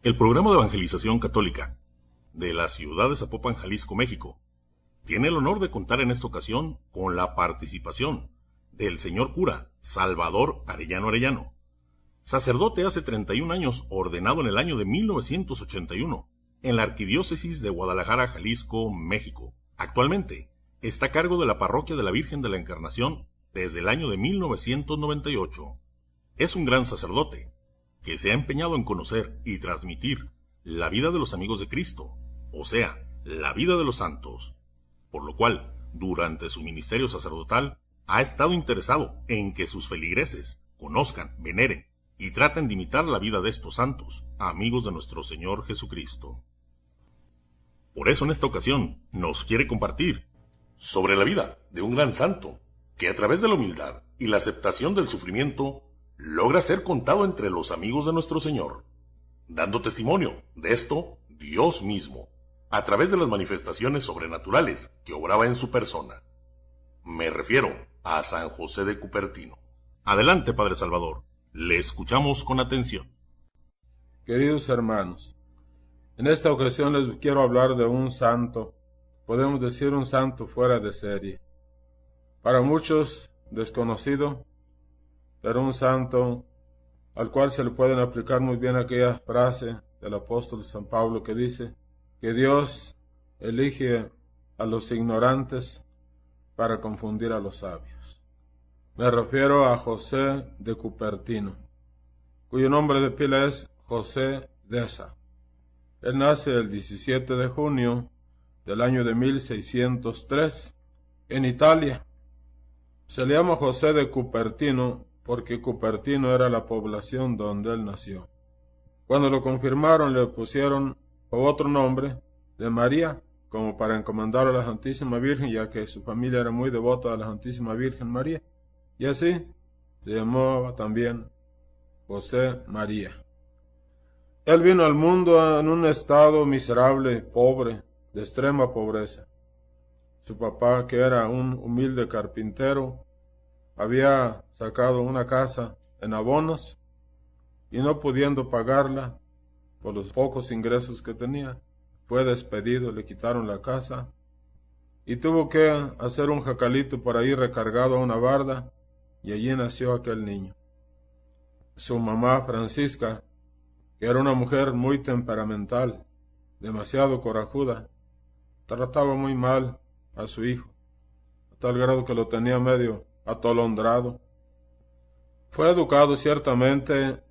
El programa de evangelización católica de la ciudad de Zapopan, Jalisco, México, tiene el honor de contar en esta ocasión con la participación del señor cura Salvador Arellano Arellano, sacerdote hace 31 años, ordenado en el año de 1981 en la Arquidiócesis de Guadalajara, Jalisco, México. Actualmente está a cargo de la Parroquia de la Virgen de la Encarnación desde el año de 1998. Es un gran sacerdote que se ha empeñado en conocer y transmitir la vida de los amigos de Cristo, o sea, la vida de los santos, por lo cual, durante su ministerio sacerdotal, ha estado interesado en que sus feligreses conozcan, veneren y traten de imitar la vida de estos santos, amigos de nuestro Señor Jesucristo. Por eso en esta ocasión nos quiere compartir sobre la vida de un gran santo, que a través de la humildad y la aceptación del sufrimiento, logra ser contado entre los amigos de nuestro Señor, dando testimonio de esto Dios mismo, a través de las manifestaciones sobrenaturales que obraba en su persona. Me refiero a San José de Cupertino. Adelante, Padre Salvador, le escuchamos con atención. Queridos hermanos, en esta ocasión les quiero hablar de un santo, podemos decir un santo fuera de serie. Para muchos desconocido, pero un santo al cual se le pueden aplicar muy bien aquella frase del apóstol San Pablo que dice que Dios elige a los ignorantes para confundir a los sabios. Me refiero a José de Cupertino, cuyo nombre de pila es José Deza. Él nace el 17 de junio del año de 1603 en Italia. Se le llama José de Cupertino porque Cupertino era la población donde él nació. Cuando lo confirmaron le pusieron otro nombre de María, como para encomendar a la Santísima Virgen, ya que su familia era muy devota a la Santísima Virgen María, y así se llamaba también José María. Él vino al mundo en un estado miserable, pobre, de extrema pobreza. Su papá, que era un humilde carpintero, había sacado una casa en abonos y no pudiendo pagarla por los pocos ingresos que tenía, fue despedido, le quitaron la casa y tuvo que hacer un jacalito por ahí recargado a una barda, y allí nació aquel niño. Su mamá Francisca, que era una mujer muy temperamental, demasiado corajuda, trataba muy mal a su hijo, a tal grado que lo tenía medio atolondrado. Fue educado ciertamente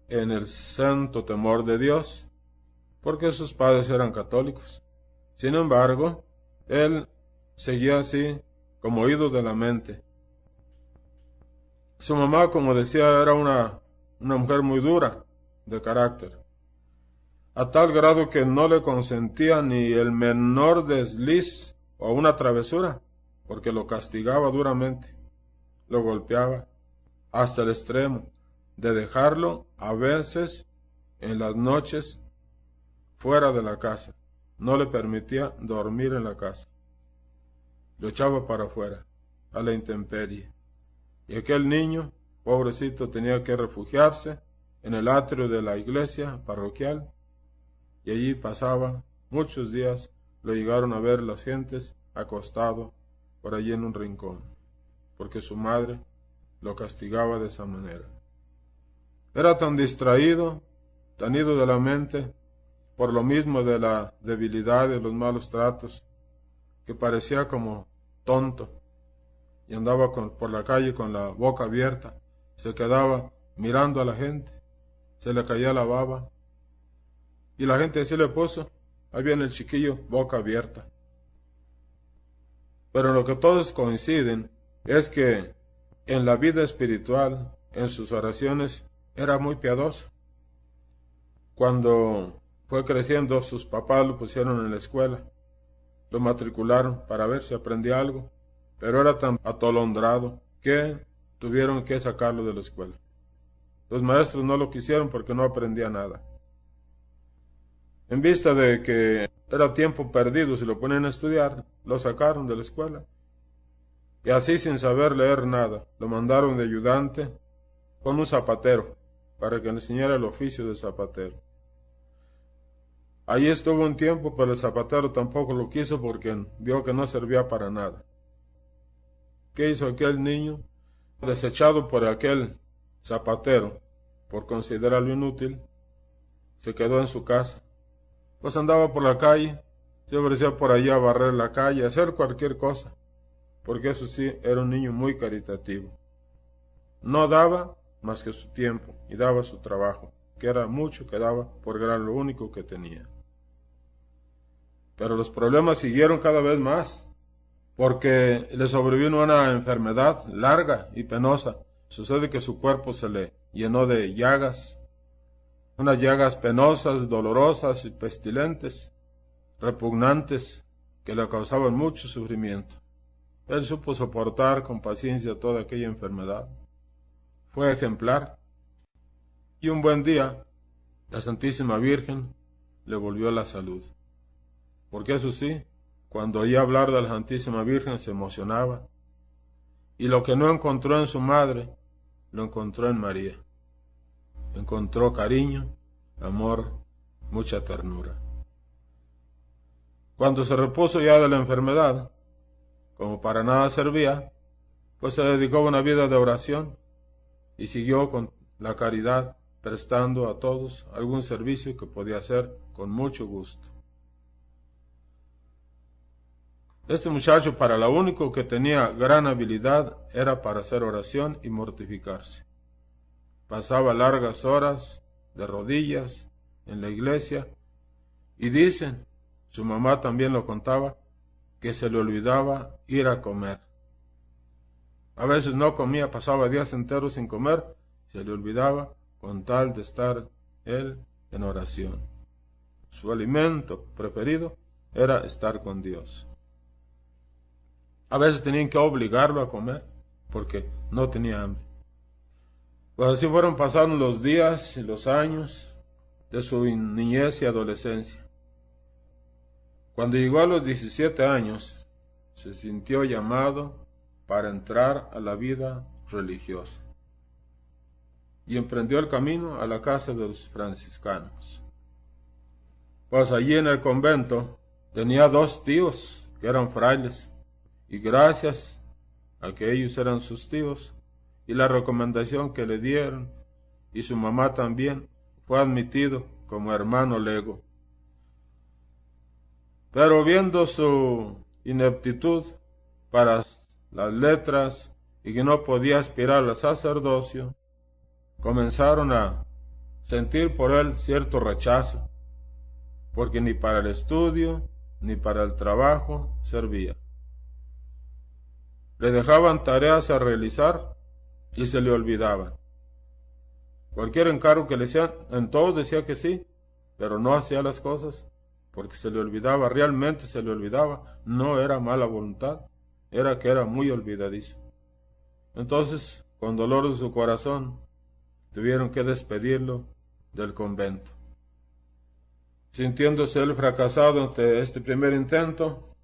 en el santo temor de Dios, porque sus padres eran católicos. Sin embargo, él seguía así, como oído de la mente. Su mamá, como decía, era una mujer muy dura de carácter, a tal grado que no le consentía ni el menor desliz o una travesura, porque lo castigaba duramente, lo golpeaba hasta el extremo de dejarlo a veces en las noches fuera de la casa. No le permitía dormir en la casa, lo echaba para afuera, a la intemperie. Y aquel niño, pobrecito, tenía que refugiarse en el atrio de la iglesia parroquial, y allí pasaba muchos días. Lo llegaron a ver las gentes acostado por allí en un rincón, porque su madre lo castigaba de esa manera. Era tan distraído, tan ido de la mente, por lo mismo de la debilidad y los malos tratos, que parecía como tonto, y andaba por la calle con la boca abierta, se quedaba mirando a la gente, se le caía la baba, y la gente así le puso, ahí viene el chiquillo, boca abierta. Pero en lo que todos coinciden es que en la vida espiritual, en sus oraciones, era muy piadoso. Cuando fue creciendo, sus papás lo pusieron en la escuela, lo matricularon para ver si aprendía algo, pero era tan atolondrado que tuvieron que sacarlo de la escuela. Los maestros no lo quisieron porque no aprendía nada. En vista de que era tiempo perdido si lo ponían a estudiar, lo sacaron de la escuela. Y así, sin saber leer nada, lo mandaron de ayudante con un zapatero para que le enseñara el oficio de zapatero. Allí estuvo un tiempo, pero el zapatero tampoco lo quiso porque vio que no servía para nada. ¿Qué hizo aquel niño? Desechado por aquel zapatero, por considerarlo inútil, se quedó en su casa. Pues andaba por la calle, se ofrecía por allá a barrer la calle, a hacer cualquier cosa, porque eso sí, era un niño muy caritativo. No daba más que su tiempo y daba su trabajo, que era mucho que daba porque era lo único que tenía. Pero los problemas siguieron cada vez más, porque le sobrevino una enfermedad larga y penosa. Sucede que su cuerpo se le llenó de llagas, unas llagas penosas, dolorosas y pestilentes, repugnantes, que le causaban mucho sufrimiento. Él supo soportar con paciencia toda aquella enfermedad. Fue ejemplar. Y un buen día, la Santísima Virgen le volvió la salud. Porque eso sí, cuando oía hablar de la Santísima Virgen se emocionaba. Y lo que no encontró en su madre, lo encontró en María. Encontró cariño, amor, mucha ternura. Cuando se repuso ya de la enfermedad, como para nada servía, pues se dedicó a una vida de oración y siguió con la caridad, prestando a todos algún servicio que podía hacer con mucho gusto. Este muchacho, para lo único que tenía gran habilidad era para hacer oración y mortificarse. Pasaba largas horas de rodillas en la iglesia y dicen, su mamá también lo contaba, que se le olvidaba ir a comer. A veces no comía, pasaba días enteros sin comer, se le olvidaba con tal de estar él en oración. Su alimento preferido era estar con Dios. A veces tenían que obligarlo a comer porque no tenía hambre. Pues así fueron pasando los días y los años de su niñez y adolescencia. Cuando llegó a los 17 años, se sintió llamado para entrar a la vida religiosa y emprendió el camino a la casa de los franciscanos. Pues allí en el convento tenía 2 tíos que eran frailes, y gracias a que ellos eran sus tíos y la recomendación que le dieron, y su mamá también, fue admitido como hermano lego. Pero viendo su ineptitud para las letras y que no podía aspirar al sacerdocio, comenzaron a sentir por él cierto rechazo, porque ni para el estudio ni para el trabajo servía. Le dejaban tareas a realizar y se le olvidaban. Cualquier encargo que le hacían, en todo decía que sí, pero no hacía las cosas porque se le olvidaba, realmente se le olvidaba. No era mala voluntad, era que era muy olvidadizo. Entonces, con dolor de su corazón, tuvieron que despedirlo del convento. Sintiéndose él fracasado ante este primer intento,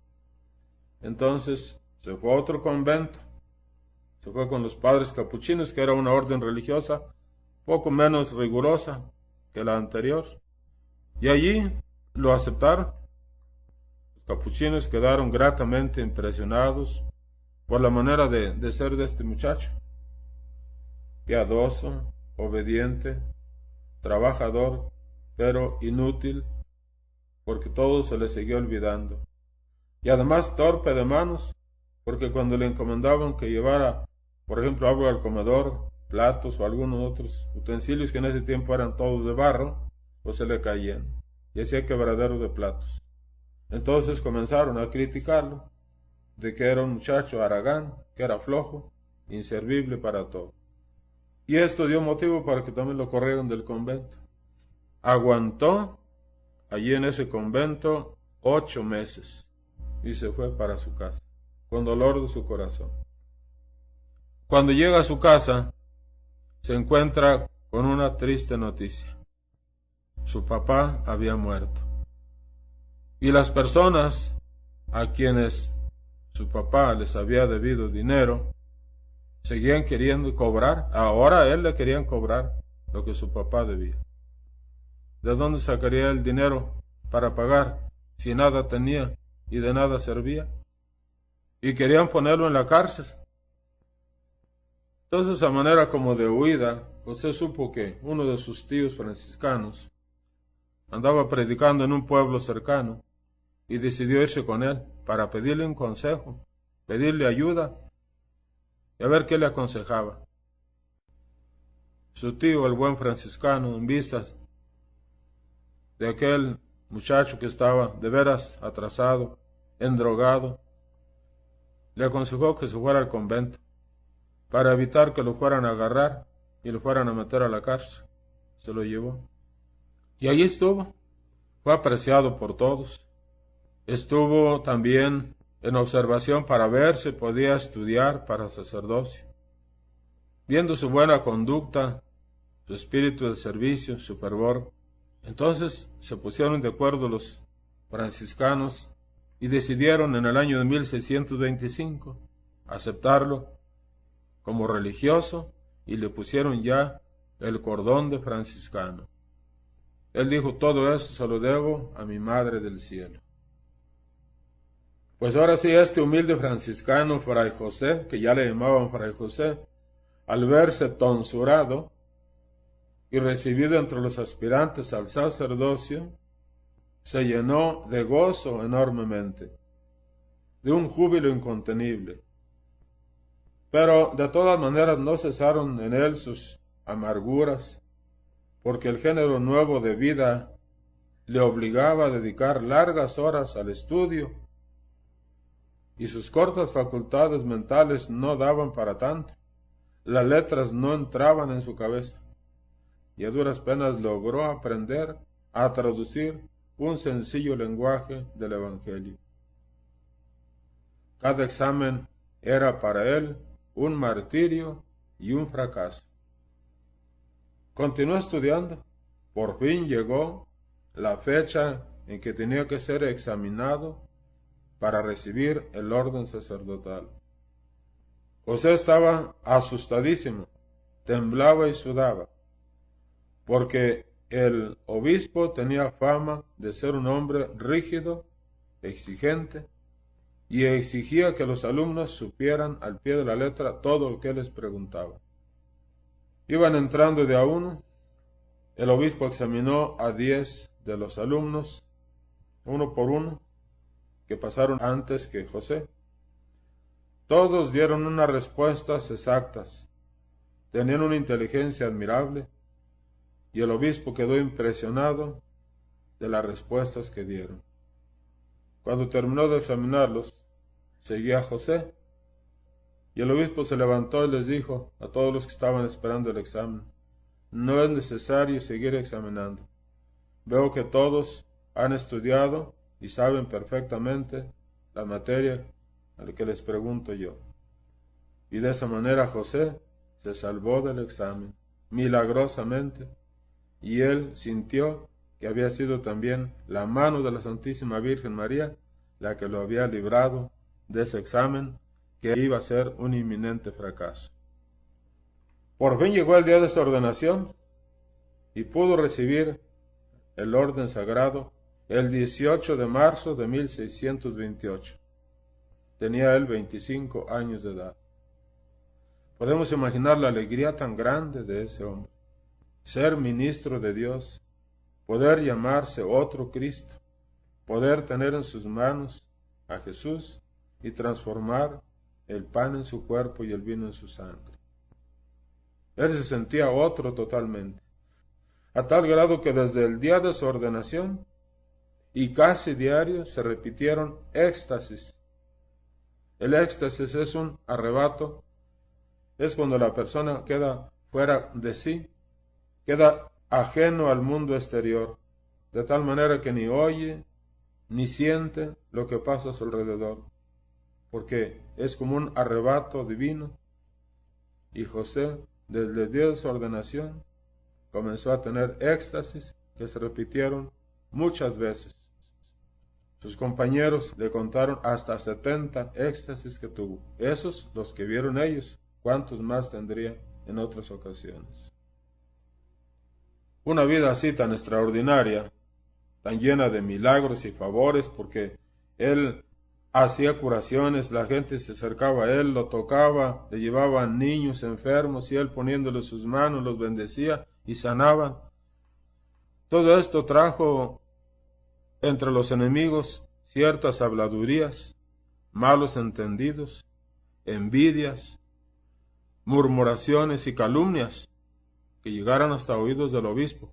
entonces se fue a otro convento, se fue con los padres capuchinos, que era una orden religiosa poco menos rigurosa que la anterior, y allí lo aceptaron. Los capuchinos quedaron gratamente impresionados por la manera de ser de este muchacho, piadoso, obediente, trabajador, pero inútil, porque todo se le siguió olvidando, y además torpe de manos, porque cuando le encomendaban que llevara, por ejemplo, algo al comedor, platos o algunos otros utensilios que en ese tiempo eran todos de barro, pues se le caían, y hacía quebradero de platos. Entonces comenzaron a criticarlo, de que era un muchacho haragán, que era flojo, inservible para todo. Y esto dio motivo para que también lo corrieran del convento. Aguantó allí en ese convento 8 meses, y se fue para su casa, con dolor de su corazón. Cuando llega a su casa, se encuentra con una triste noticia. Su papá había muerto. Y las personas a quienes su papá les había debido dinero, seguían queriendo cobrar. Ahora a él le querían cobrar lo que su papá debía. ¿De dónde sacaría el dinero para pagar si nada tenía y de nada servía? Y querían ponerlo en la cárcel. Entonces, a manera como de huida, José supo que uno de sus tíos franciscanos andaba predicando en un pueblo cercano y decidió irse con él para pedirle un consejo, pedirle ayuda y a ver qué le aconsejaba. Su tío, el buen franciscano, en vistas de aquel muchacho que estaba de veras atrasado, endrogado, le aconsejó que se fuera al convento para evitar que lo fueran a agarrar y lo fueran a meter a la cárcel. Se lo llevó. Y allí estuvo. Fue apreciado por todos. Estuvo también en observación para ver si podía estudiar para sacerdocio. Viendo su buena conducta, su espíritu de servicio, su fervor, entonces se pusieron de acuerdo los franciscanos y decidieron en el año de 1625 aceptarlo como religioso y le pusieron ya el cordón de franciscano. Él dijo: todo esto se lo debo a mi Madre del Cielo. Pues ahora sí, este humilde franciscano, Fray José, que ya le llamaban Fray José, al verse tonsurado y recibido entre los aspirantes al sacerdocio, se llenó de gozo enormemente, de un júbilo incontenible. Pero de todas maneras no cesaron en él sus amarguras, porque el género nuevo de vida le obligaba a dedicar largas horas al estudio, y sus cortas facultades mentales no daban para tanto. Las letras no entraban en su cabeza, y a duras penas logró aprender a traducir un sencillo lenguaje del Evangelio. Cada examen era para él un martirio y un fracaso. Continuó estudiando. Por fin llegó la fecha en que tenía que ser examinado para recibir el orden sacerdotal. José estaba asustadísimo, temblaba y sudaba, porque el obispo tenía fama de ser un hombre rígido, exigente, y exigía que los alumnos supieran al pie de la letra todo lo que les preguntaba. Iban entrando de a uno. El obispo examinó a 10 de los alumnos, uno por uno, que pasaron antes que José. Todos dieron unas respuestas exactas, tenían una inteligencia admirable, y el obispo quedó impresionado de las respuestas que dieron. Cuando terminó de examinarlos, seguía a José, y el obispo se levantó y les dijo a todos los que estaban esperando el examen: no es necesario seguir examinando. Veo que todos han estudiado y saben perfectamente la materia a la que les pregunto yo. Y de esa manera José se salvó del examen, milagrosamente, y él sintió que había sido también la mano de la Santísima Virgen María la que lo había librado de ese examen que iba a ser un inminente fracaso. Por fin llegó el día de su ordenación y pudo recibir el orden sagrado el 18 de marzo de 1628. Tenía él 25 años de edad. Podemos imaginar la alegría tan grande de ese hombre. Ser ministro de Dios, poder llamarse otro Cristo, poder tener en sus manos a Jesús y transformar el pan en su cuerpo y el vino en su sangre. Él se sentía otro totalmente, a tal grado que desde el día de su ordenación y casi diario se repitieron éxtasis. El éxtasis es un arrebato, es cuando la persona queda fuera de sí, queda ajeno al mundo exterior, de tal manera que ni oye ni siente lo que pasa a su alrededor, porque es como un arrebato divino. Y José, desde el día de su ordenación, comenzó a tener éxtasis que se repitieron muchas veces. Sus compañeros le contaron hasta 70 éxtasis que tuvo. Esos los que vieron ellos, ¿cuántos más tendría en otras ocasiones? Una vida así tan extraordinaria tan llena de milagros y favores, porque él hacía curaciones, la gente se acercaba a él, lo tocaba, le llevaban niños enfermos y él poniéndole sus manos los bendecía y sanaba. Todo esto trajo entre los enemigos ciertas habladurías, malos entendidos, envidias, murmuraciones y calumnias que llegaron hasta oídos del obispo.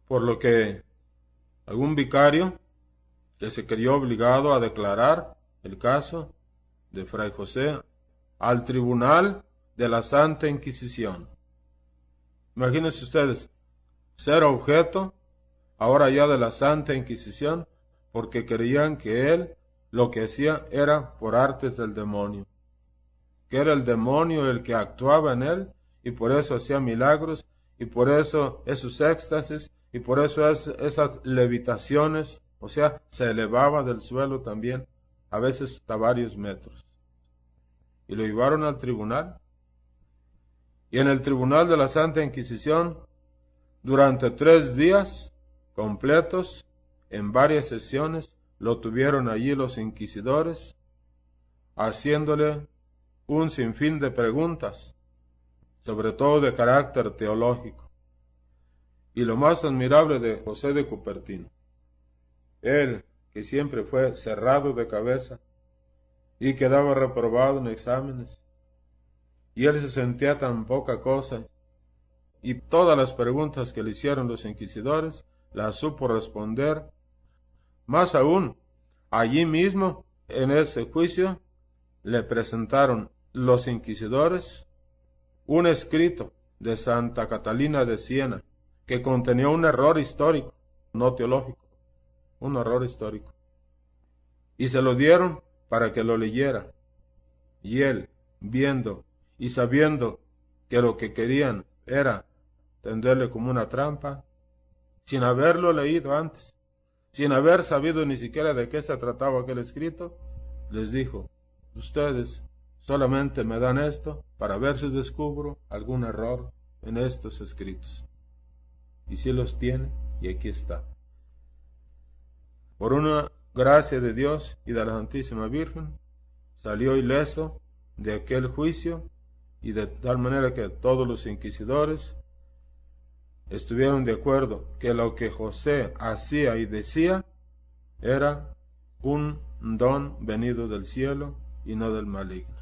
Por lo que algún vicario que se creyó obligado a declarar el caso de Fray José al tribunal de la Santa Inquisición. Imagínense ustedes, ser objeto ahora ya de la Santa Inquisición, porque creían que él lo que hacía era por artes del demonio, que era el demonio el que actuaba en él, y por eso hacía milagros, y por eso esos éxtasis, y por eso esas levitaciones, o sea, se elevaba del suelo también, a veces hasta varios metros. Y lo llevaron al tribunal, y en el tribunal de la Santa Inquisición, durante 3 días completos, en varias sesiones, lo tuvieron allí los inquisidores, haciéndole un sinfín de preguntas, sobre todo de carácter teológico. Y lo más admirable de José de Cupertino, él que siempre fue cerrado de cabeza y quedaba reprobado en exámenes, y él se sentía tan poca cosa, y todas las preguntas que le hicieron los inquisidores las supo responder. Más aún, allí mismo, en ese juicio, le presentaron los inquisidores un escrito de Santa Catalina de Siena que contenía un error histórico, no teológico, un error histórico. Y se lo dieron para que lo leyera. Y él, viendo y sabiendo que lo que querían era tenderle como una trampa, sin haberlo leído antes, sin haber sabido ni siquiera de qué se trataba aquel escrito, les dijo: ustedes solamente me dan esto para ver si descubro algún error en estos escritos. Y si los tiene, y aquí está. Por una gracia de Dios y de la Santísima Virgen, salió ileso de aquel juicio, y de tal manera que todos los inquisidores estuvieron de acuerdo que lo que José hacía y decía era un don venido del cielo y no del maligno.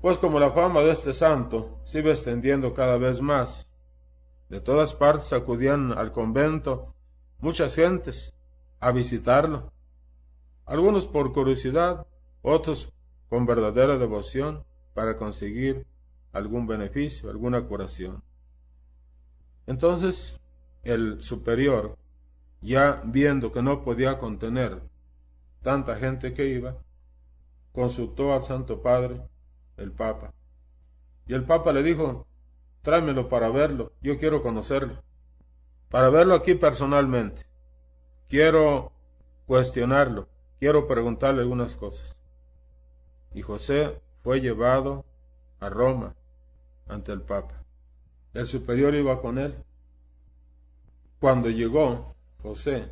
Pues como la fama de este santo se iba extendiendo cada vez más, de todas partes acudían al convento muchas gentes a visitarlo, algunos por curiosidad, otros con verdadera devoción para conseguir algún beneficio, alguna curación. Entonces el superior, ya viendo que no podía contener tanta gente que iba, consultó al Santo Padre, el Papa, y el Papa le dijo: tráemelo para verlo, yo quiero conocerlo, para verlo aquí personalmente, quiero cuestionarlo, quiero preguntarle algunas cosas. Y José fue llevado a Roma ante el Papa. El superior iba con él. Cuando llegó José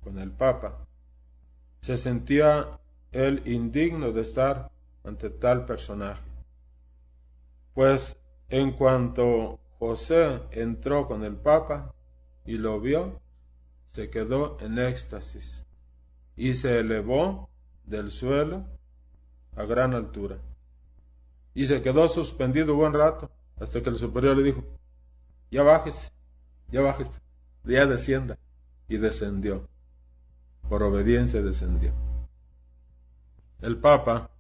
con el Papa, se sentía él indigno de estar ante tal personaje, pues en cuanto José entró con el Papa y lo vio, se quedó en éxtasis y se elevó del suelo a gran altura y se quedó suspendido buen rato, hasta que el superior le dijo: ya bájese, ya descienda. Y descendió, por obediencia descendió. El Papa,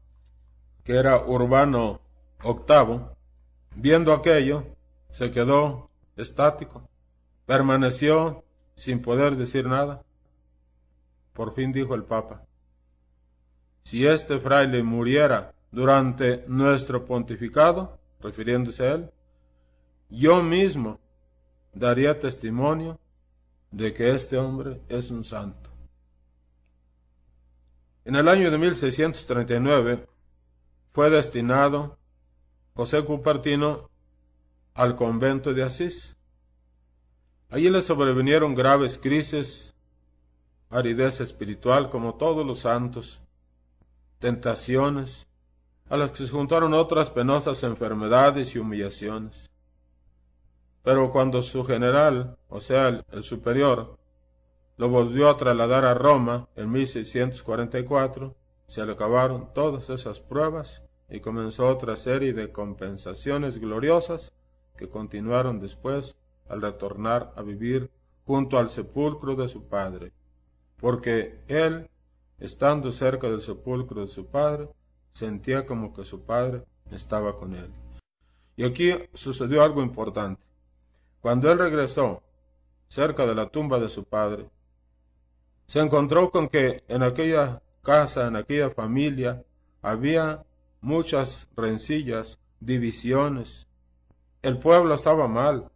que era Urbano VIII, viendo aquello, se quedó estático, permaneció sin poder decir nada. Por fin dijo el Papa: si este fraile muriera durante nuestro pontificado, refiriéndose a él, yo mismo daría testimonio de que este hombre es un santo. En el año de 1639 fue destinado José Cupertino al convento de Asís, Allí le sobrevinieron graves crisis, aridez espiritual como todos los santos, tentaciones, a las que se juntaron otras penosas enfermedades y humillaciones. Pero cuando su general, o sea, el superior, lo volvió a trasladar a Roma en 1644, se le acabaron todas esas pruebas y comenzó otra serie de compensaciones gloriosas que continuaron después al retornar a vivir junto al sepulcro de su padre, porque él, estando cerca del sepulcro de su padre, sentía como que su padre estaba con él. Y aquí sucedió algo importante. Cuando él regresó cerca de la tumba de su padre, se encontró con que en aquella casa, en aquella familia, había muchas rencillas, divisiones. El pueblo estaba mal,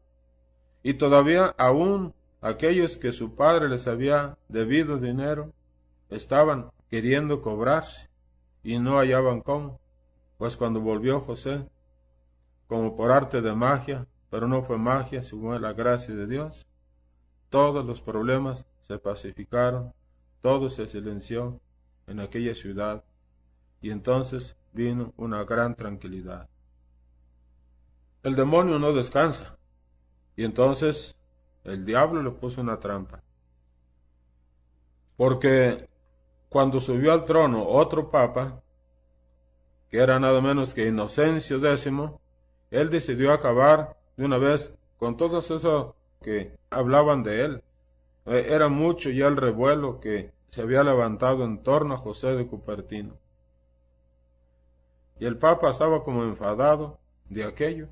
y todavía aún aquellos que su padre les había debido dinero, estaban queriendo cobrarse, y no hallaban cómo. Pues cuando volvió José, como por arte de magia, pero no fue magia, sino la gracia de Dios, todos los problemas se pacificaron, todo se silenció en aquella ciudad, y entonces vino una gran tranquilidad. El demonio no descansa, y entonces el diablo le puso una trampa, porque cuando subió al trono otro papa, que era nada menos que Inocencio X, él decidió acabar de una vez con todos esos que hablaban de él. Era mucho ya el revuelo que se había levantado en torno a José de Cupertino. Y el Papa estaba como enfadado de aquello.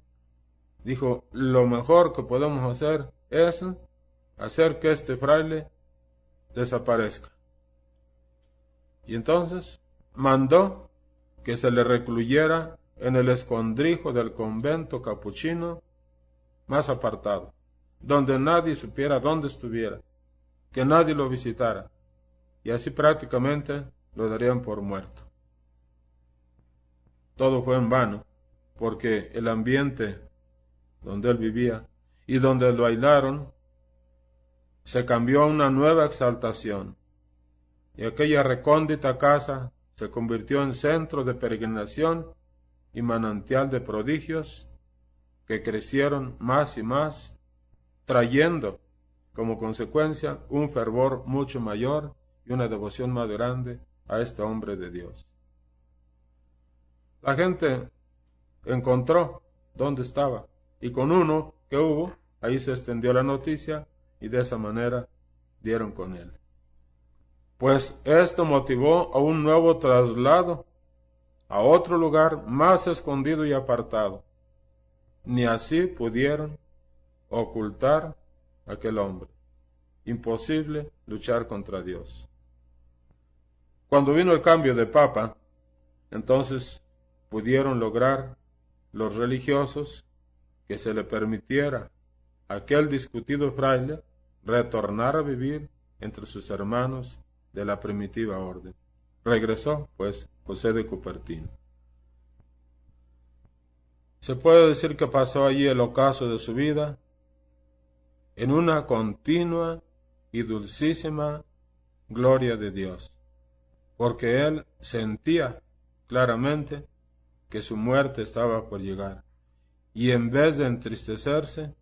Dijo, lo mejor que podemos hacer es hacer que este fraile desaparezca. Y entonces mandó que se le recluyera en el escondrijo del convento capuchino más apartado, donde nadie supiera dónde estuviera, que nadie lo visitara, y así prácticamente lo darían por muerto. Todo fue en vano, porque el ambiente donde él vivía y donde lo aislaron se cambió a una nueva exaltación, y aquella recóndita casa se convirtió en centro de peregrinación y manantial de prodigios que crecieron más y más, trayendo como consecuencia un fervor mucho mayor y una devoción más grande a este hombre de Dios. La gente encontró dónde estaba, y con uno que hubo, ahí se extendió la noticia, y de esa manera dieron con él. Pues esto motivó a un nuevo traslado a otro lugar más escondido y apartado. Ni así pudieron ocultar a aquel hombre. Imposible luchar contra Dios. Cuando vino el cambio de papa, entonces pudieron lograr los religiosos que se le permitiera a aquel discutido fraile retornar a vivir entre sus hermanos de la primitiva orden. Regresó, pues, José de Cupertino. Se puede decir que pasó allí el ocaso de su vida en una continua y dulcísima gloria de Dios, porque él sentía claramente que su muerte estaba por llegar, y en vez de entristecerse,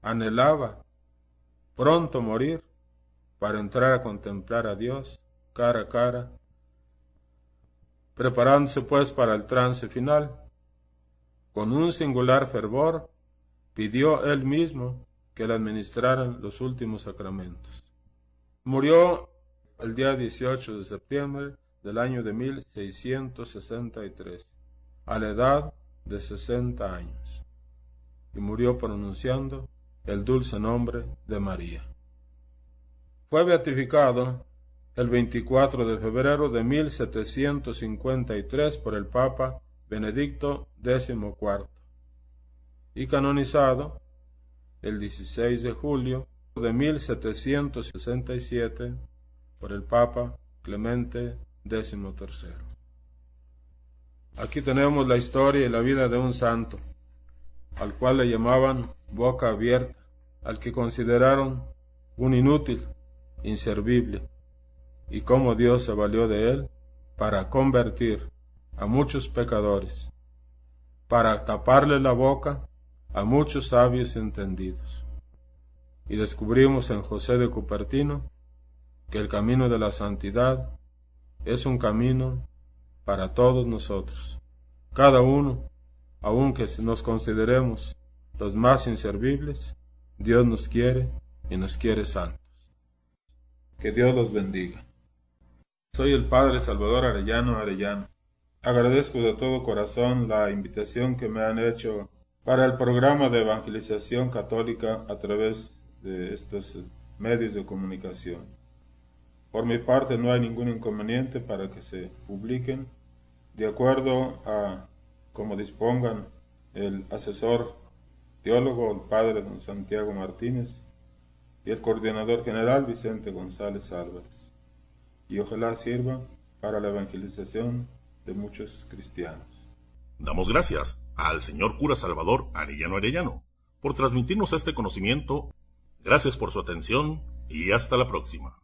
anhelaba pronto morir para entrar a contemplar a Dios cara a cara, preparándose pues para el trance final. Con un singular fervor, pidió él mismo que le administraran los últimos sacramentos. Murió el día 18 de septiembre del año de 1663, a la edad de 60 años, y murió pronunciando el dulce nombre de María. Fue beatificado el 24 de febrero de 1753 por el Papa Benedicto XIV y canonizado el 16 de julio de 1767 por el Papa Clemente XIII. Aquí tenemos la historia y la vida de un santo, al cual le llamaban boca abierta, al que consideraron un inútil, inservible, y cómo Dios se valió de él para convertir a muchos pecadores, para taparle la boca a muchos sabios entendidos. Y descubrimos en José de Cupertino que el camino de la santidad es un camino para todos nosotros. Cada uno, aunque nos consideremos los más inservibles, Dios nos quiere y nos quiere santos. Que Dios los bendiga. Soy el Padre Salvador Arellano. Agradezco de todo corazón la invitación que me han hecho para el programa de evangelización católica a través de estos medios de comunicación. Por mi parte no hay ningún inconveniente para que se publiquen de acuerdo a como dispongan el asesor teólogo, el padre don Santiago Martínez, y el coordinador general Vicente González Álvarez. Y ojalá sirva para la evangelización de muchos cristianos. Damos gracias al señor cura Salvador Arellano por transmitirnos este conocimiento. Gracias por su atención y hasta la próxima.